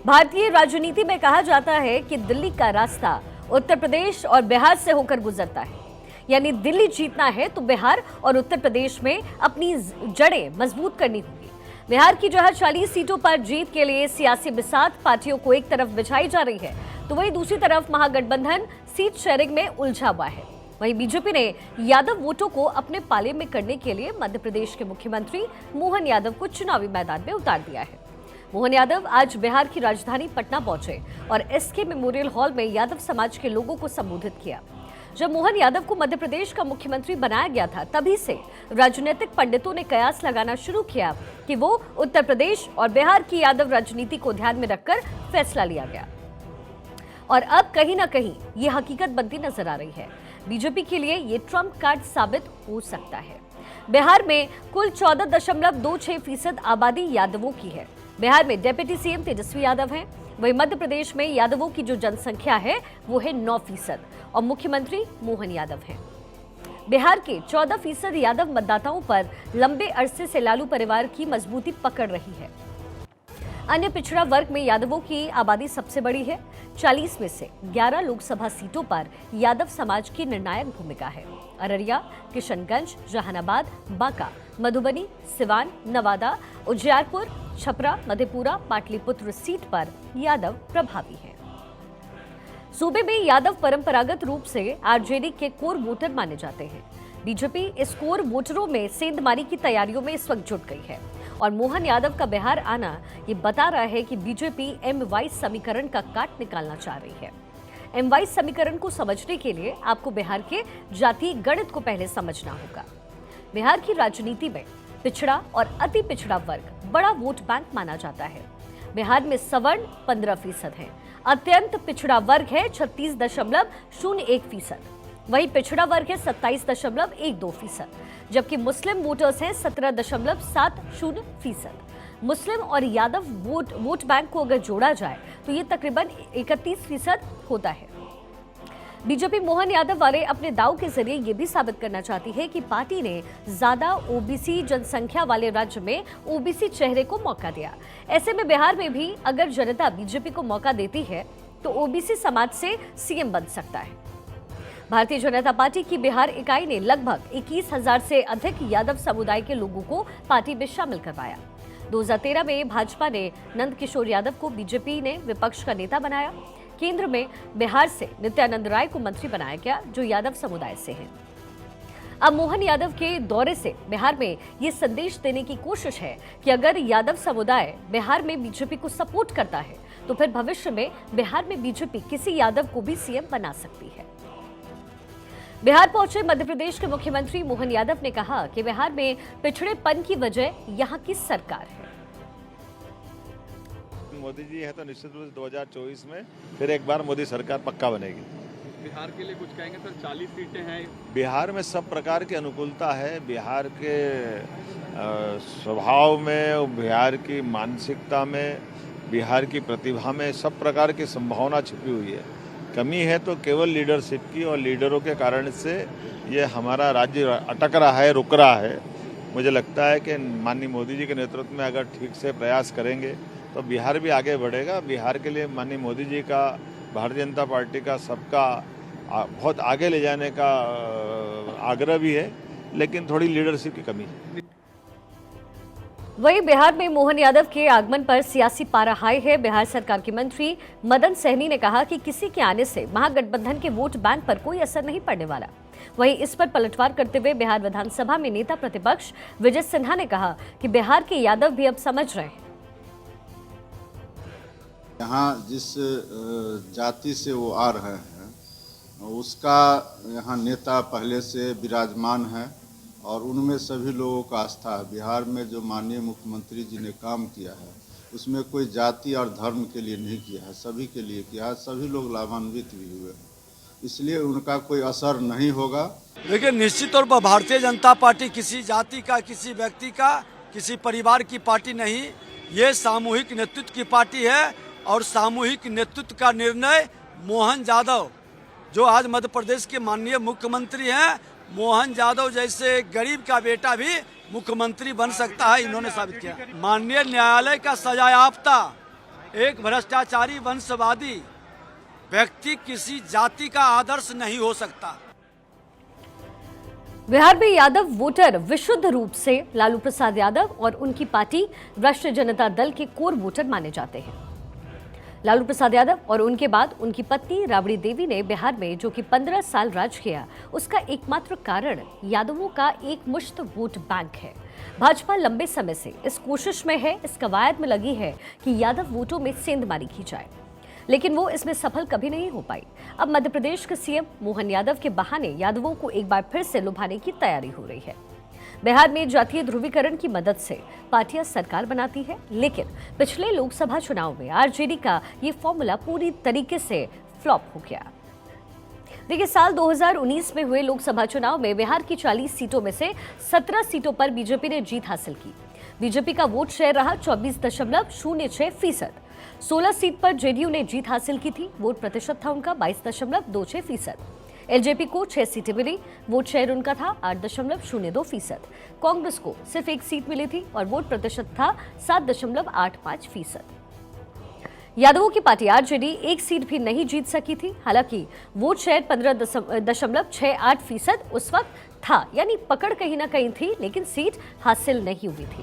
भारतीय राजनीति में कहा जाता है कि दिल्ली का रास्ता उत्तर प्रदेश और बिहार से होकर गुजरता है। यानी दिल्ली जीतना है तो बिहार और उत्तर प्रदेश में अपनी जड़ें मजबूत करनी होगी। बिहार की जो है 40 सीटों पर जीत के लिए सियासी बिसात पार्टियों को एक तरफ बिछाई जा रही है, तो वहीं दूसरी तरफ महागठबंधन सीट शेयरिंग में उलझा हुआ है। वहीं बीजेपी ने यादव वोटों को अपने पाले में करने के लिए मध्य प्रदेश के मुख्यमंत्री मोहन यादव को चुनावी मैदान में उतार दिया है। मोहन यादव आज बिहार की राजधानी पटना पहुंचे और एसके मेमोरियल हॉल में यादव समाज के लोगों को संबोधित किया। जब मोहन यादव को मध्य प्रदेश का मुख्यमंत्री बनाया गया था, तभी से राजनीतिक पंडितों ने कयास लगाना शुरू किया कि वो उत्तर प्रदेश और बिहार की यादव राजनीति को ध्यान में रखकर फैसला लिया गया। और अब कहीं ना कहीं ये हकीकत बनती नजर आ रही है। बीजेपी के लिए ये ट्रम्प कार्ड साबित हो सकता है। बिहार में कुल 14.26% आबादी यादवों की है। बिहार में डिप्टी सीएम तेजस्वी यादव हैं। वहीं मध्य प्रदेश में यादवों की जो जनसंख्या है वो है 9% और मुख्यमंत्री मोहन यादव हैं। बिहार के 14% यादव मतदाताओं पर लंबे अरसे से लालू परिवार की मजबूती पकड़ रही है। अन्य पिछड़ा वर्ग में यादवों की आबादी सबसे बड़ी है। 40 में से 11 लोकसभा सीटों पर यादव समाज की निर्णायक भूमिका है। अररिया, किशनगंज, जहानाबाद, बांका, मधुबनी, सिवान, नवादा, उजियारपुर, छपरा, मधेपुरा, पाटलिपुत्र सीट पर यादव प्रभावी हैं। सूबे में यादव परंपरागत रूप से आरजेडी के कोर वोटर माने जाते हैं। बीजेपी इस कोर वोटरों में सेंधमारी की तैयारियों में इस वक्त जुट गई है और मोहन यादव का बिहार आना ये बता रहा है कि बीजेपी एम वाइज समीकरण का काट निकालना चाह रही है। एम वाइज समीकरण को समझने के लिए आपको बिहार के जातीय गणित को पहले समझना होगा। बिहार की राजनीति में पिछड़ा और अति पिछड़ा वर्ग बड़ा वोट बैंक माना जाता है। बिहार में सवर्ण 15% है, अत्यंत पिछड़ा वर्ग है 36.01%, वहीं पिछड़ा वर्ग है 27.12%, जबकि मुस्लिम वोटर्स हैं 17.70%। मुस्लिम और यादव वोट बैंक को अगर जोड़ा जाए तो ये तकरीबन 31% होता है। बीजेपी मोहन यादव वाले अपने दाव के जरिए ये भी साबित करना चाहती है कि पार्टी ने ज्यादा ओबीसी जनसंख्या वाले राज्य में ओबीसी चेहरे को मौका दिया। ऐसे में बिहार में भी अगर जनता बीजेपी को मौका देती है तो ओबीसी समाज से सीएम बन सकता है। भारतीय जनता पार्टी की बिहार इकाई ने लगभग 21,000 से अधिक यादव समुदाय के लोगों को पार्टी में शामिल करवाया। 2013 में भाजपा ने नंद किशोर यादव को बीजेपी ने विपक्ष का नेता बनाया। केंद्र में बिहार से नित्यानंद राय को मंत्री बनाया गया, जो यादव समुदाय से हैं। अब मोहन यादव के दौरे से बिहार में ये संदेश देने की कोशिश है कि अगर यादव समुदाय बिहार में बीजेपी को सपोर्ट करता है तो फिर भविष्य में बिहार में बीजेपी किसी यादव को भी सीएम बना सकती है। बिहार पहुंचे मध्य प्रदेश के मुख्यमंत्री मोहन यादव ने कहा कि बिहार में पिछड़ेपन की वजह यहां की सरकार है। मोदी जी है तो निश्चित रूप से 2024 में फिर एक बार मोदी सरकार पक्का बनेगी। बिहार के लिए कुछ कहेंगे सर? 40 सीटें हैं बिहार में, सब प्रकार की अनुकूलता है। बिहार के स्वभाव में, बिहार की मानसिकता में, बिहार की प्रतिभा में सब प्रकार की संभावना छिपी हुई है। कमी है तो केवल लीडरशिप की, और लीडरों के कारण से ये हमारा राज्य अटक रहा है, रुक रहा है। मुझे लगता है कि माननीय मोदी जी के नेतृत्व में अगर ठीक से प्रयास करेंगे तो बिहार भी आगे बढ़ेगा। बिहार के लिए माननीय मोदी जी का, भारतीय जनता पार्टी का, सबका बहुत आगे ले जाने का आग्रह भी है, लेकिन थोड़ी लीडरशिप की कमी है। वहीं बिहार में मोहन यादव के आगमन पर सियासी पारा हाई है। बिहार सरकार के मंत्री मदन सहनी ने कहा कि किसी के आने से महागठबंधन के वोट बैंक पर कोई असर नहीं पड़ने वाला। वहीं इस पर पलटवार करते हुए बिहार विधानसभा में नेता प्रतिपक्ष विजय सिन्हा ने कहा कि बिहार के यादव भी अब समझ रहे हैं। यहाँ जिस जाति से वो आ रहे हैं उसका यहाँ नेता पहले से विराजमान है और उनमें सभी लोगों का आस्था है। बिहार में जो माननीय मुख्यमंत्री जी ने काम किया है उसमें कोई जाति और धर्म के लिए नहीं किया है, सभी के लिए किया है। सभी लोग लाभान्वित भी हुए हैं, इसलिए उनका कोई असर नहीं होगा। देखिए, निश्चित तौर पर भारतीय जनता पार्टी किसी जाति का, किसी व्यक्ति का, किसी परिवार की पार्टी नहीं, ये सामूहिक नेतृत्व की पार्टी है। और सामूहिक नेतृत्व का निर्णय मोहन यादव, जो आज मध्य प्रदेश के माननीय मुख्यमंत्री हैं, मोहन यादव जैसे गरीब का बेटा भी मुख्यमंत्री बन सकता है, इन्होंने साबित किया। माननीय न्यायालय का सजायाफ्ता एक भ्रष्टाचारी वंशवादी व्यक्ति किसी जाति का आदर्श नहीं हो सकता। बिहार में यादव वोटर विशुद्ध रूप से लालू प्रसाद यादव और उनकी पार्टी राष्ट्रीय जनता दल के कोर वोटर माने जाते हैं। लालू प्रसाद यादव और उनके बाद उनकी पत्नी राबड़ी देवी ने बिहार में जो कि 15 साल राज किया, उसका एकमात्र कारण यादवों का एक मुश्त वोट बैंक है। भाजपा लंबे समय से इस कोशिश में है, इस कवायद में लगी है कि यादव वोटों में सेंधमारी की जाए, लेकिन वो इसमें सफल कभी नहीं हो पाई। अब मध्य प्रदेश के सीएम मोहन यादव के बहाने यादवों को एक बार फिर से लुभाने की तैयारी हो रही है। बिहार में जातीय ध्रुवीकरण की मदद से पार्टियां सरकार बनाती है, लेकिन पिछले लोकसभा चुनाव में आरजेडी का ये फॉर्मूला पूरी तरीके से फ्लॉप हो गया। देखिए, साल 2019 में हुए लोकसभा चुनाव में बिहार की 40 सीटों में से 17 सीटों पर बीजेपी ने जीत हासिल की। बीजेपी का वोट शेयर रहा 24.06%। 16 सीट पर जेडीयू ने जीत हासिल की थी, वोट प्रतिशत था उनका 22.26%। एलजेपी को 6 सीटें मिली, वोट शेयर उनका था 8.02%। कांग्रेस को सिर्फ 1 सीट मिली थी और वोट प्रतिशत था 7.85%। यादवों की पार्टी आरजेडी 1 सीट भी नहीं जीत सकी थी। हालांकि वोट शेयर 15.68% उस वक्त था, यानी पकड़ कहीं ना कहीं थी, लेकिन सीट हासिल नहीं हुई थी।